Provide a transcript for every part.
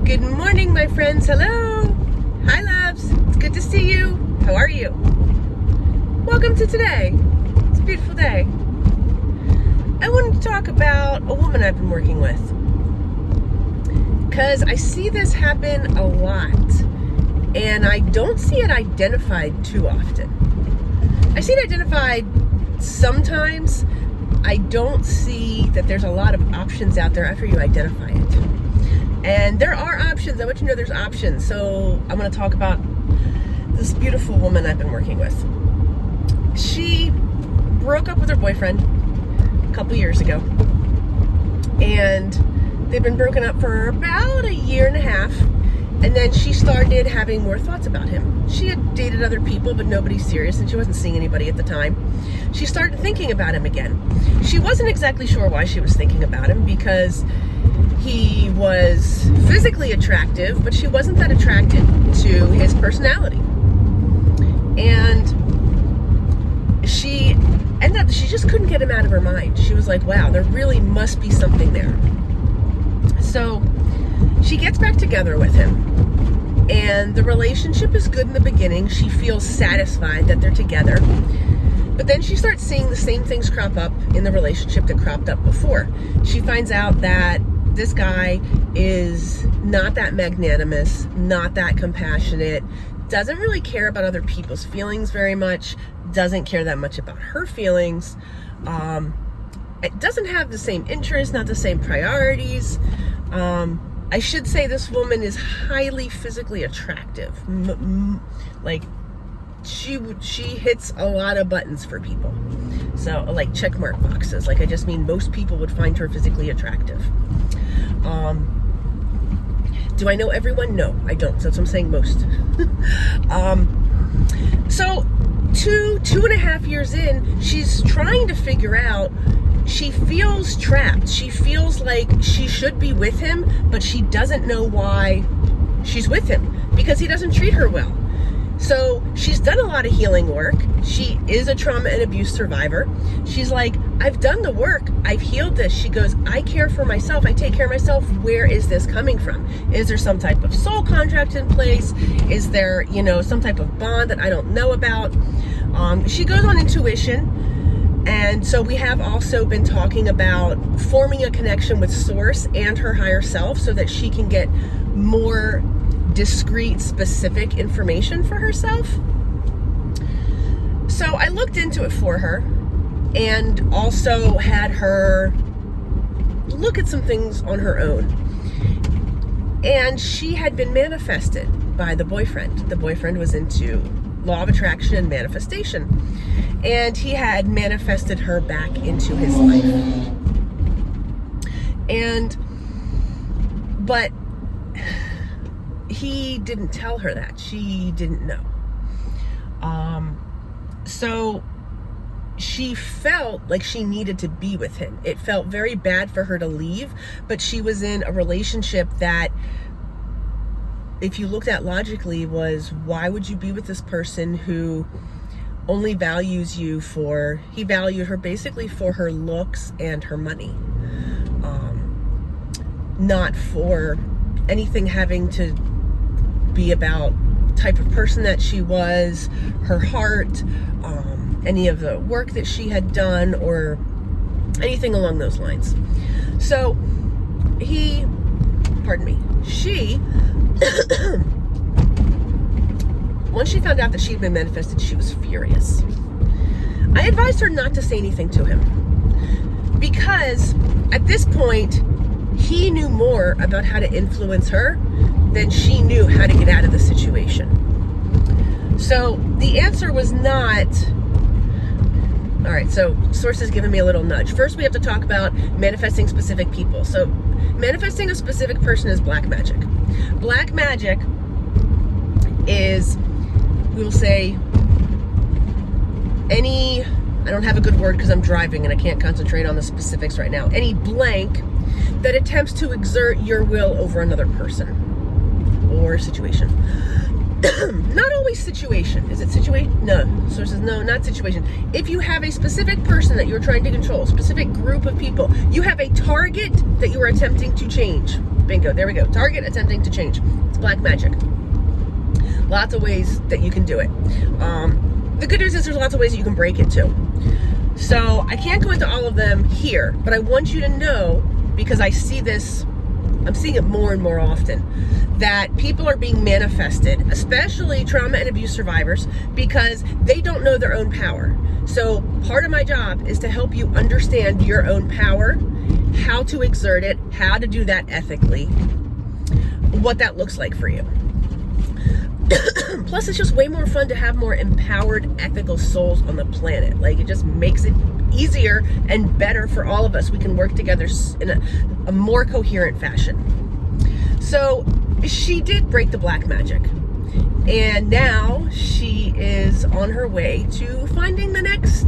Good morning, my friends. Hello. Hi, loves. It's good to see you. How are you? Welcome to today. It's a beautiful day. I wanted to talk about a woman I've been working with, because I see this happen a lot, and I don't see it identified too often. I see it identified sometimes. I don't see that there's a lot of options out there after you identify it. And there are options. I want you to know there's options. So I'm going to talk about this beautiful woman I've been working with. She broke up with her boyfriend a couple years ago. And they've been broken up for about a year and a half. And then she started having more thoughts about him. She had dated other people, but nobody serious, and she wasn't seeing anybody at the time. She started thinking about him again. She wasn't exactly sure why she was thinking about him, because he was physically attractive, but she wasn't that attracted to his personality. And she just couldn't get him out of her mind. She was like, wow, there really must be something there. So she gets back together with him, and the relationship is good in the beginning. She feels satisfied that they're together. But then she starts seeing the same things crop up in the relationship that cropped up before. She finds out that this guy is not that magnanimous, not that compassionate, doesn't really care about other people's feelings very much, doesn't care that much about her feelings, it doesn't have the same interests, not the same priorities. I should say this woman is highly physically attractive. Like, she hits a lot of buttons for people. So, like check mark boxes. Like, I just mean most people would find her physically attractive. Do I know everyone? No, I don't. So that's what I'm saying, most. So 2.5 years in, she's trying to figure out, she feels trapped. She feels like she should be with him, but she doesn't know why she's with him, because he doesn't treat her well. So she's done a lot of healing work. She is a trauma and abuse survivor. She's like, I've done the work. I've healed this. She goes, I care for myself. I take care of myself. Where is this coming from? Is there some type of soul contract in place? Is there, some type of bond that I don't know about? She goes on intuition. And so we have also been talking about forming a connection with Source and her higher self so that she can get more discrete, specific information for herself. So I looked into it for her and also had her look at some things on her own. And she had been manifested by the boyfriend. The boyfriend was into law of attraction and manifestation. And he had manifested her back into his life. But he didn't tell her that. She didn't know. So she felt like she needed to be with him. It felt very bad for her to leave, but she was in a relationship that, if you looked at logically, was, why would you be with this person who only values you for, he valued her basically for her looks and her money, not for anything having to be about type of person that she was, her heart, any of the work that she had done, or anything along those lines. So she once she found out that she had been manifested, she was furious. I advised her not to say anything to him, because at this point he knew more about how to influence her than she knew how to get out of the situation. So the answer was not, all right, so Source has given me a little nudge. First, we have to talk about manifesting specific people. So manifesting a specific person is black magic. Black magic is, we will say, any, I don't have a good word because I'm driving and I can't concentrate on the specifics right now, any blank that attempts to exert your will over another person or situation. Not always situation. Is it situation? No. Sources, no, not situation. If you have a specific person that you're trying to control, specific group of people, you have a target that you are attempting to change. Bingo. There we go. Target attempting to change. It's black magic. Lots of ways that you can do it. The good news is there's lots of ways that you can break it too. So I can't go into all of them here, but I want you to know, because I see this, I'm seeing it more and more often, that people are being manifested, especially trauma and abuse survivors, because they don't know their own power. So part of my job is to help you understand your own power, how to exert it, how to do that ethically, what that looks like for you. Plus, it's just way more fun to have more empowered, ethical souls on the planet. Like, it just makes it easier and better for all of us. We can work together in a more coherent fashion. So she did break the black magic, and now she is on her way to finding the next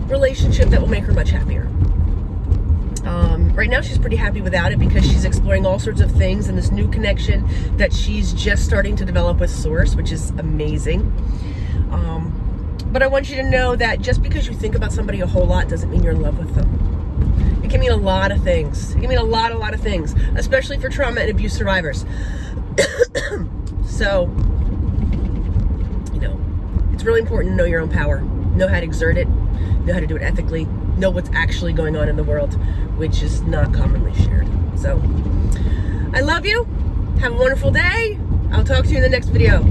relationship that will make her much happier. Right now she's pretty happy without it, because she's exploring all sorts of things in this new connection that she's just starting to develop with Source, which is amazing. But I want you to know that just because you think about somebody a whole lot doesn't mean you're in love with them. It can mean a lot of things. It can mean a lot of things, especially for trauma and abuse survivors. So, you know, it's really important to know your own power, know how to exert it, know how to do it ethically, know what's actually going on in the world, which is not commonly shared. So, I love you. Have a wonderful day. I'll talk to you in the next video.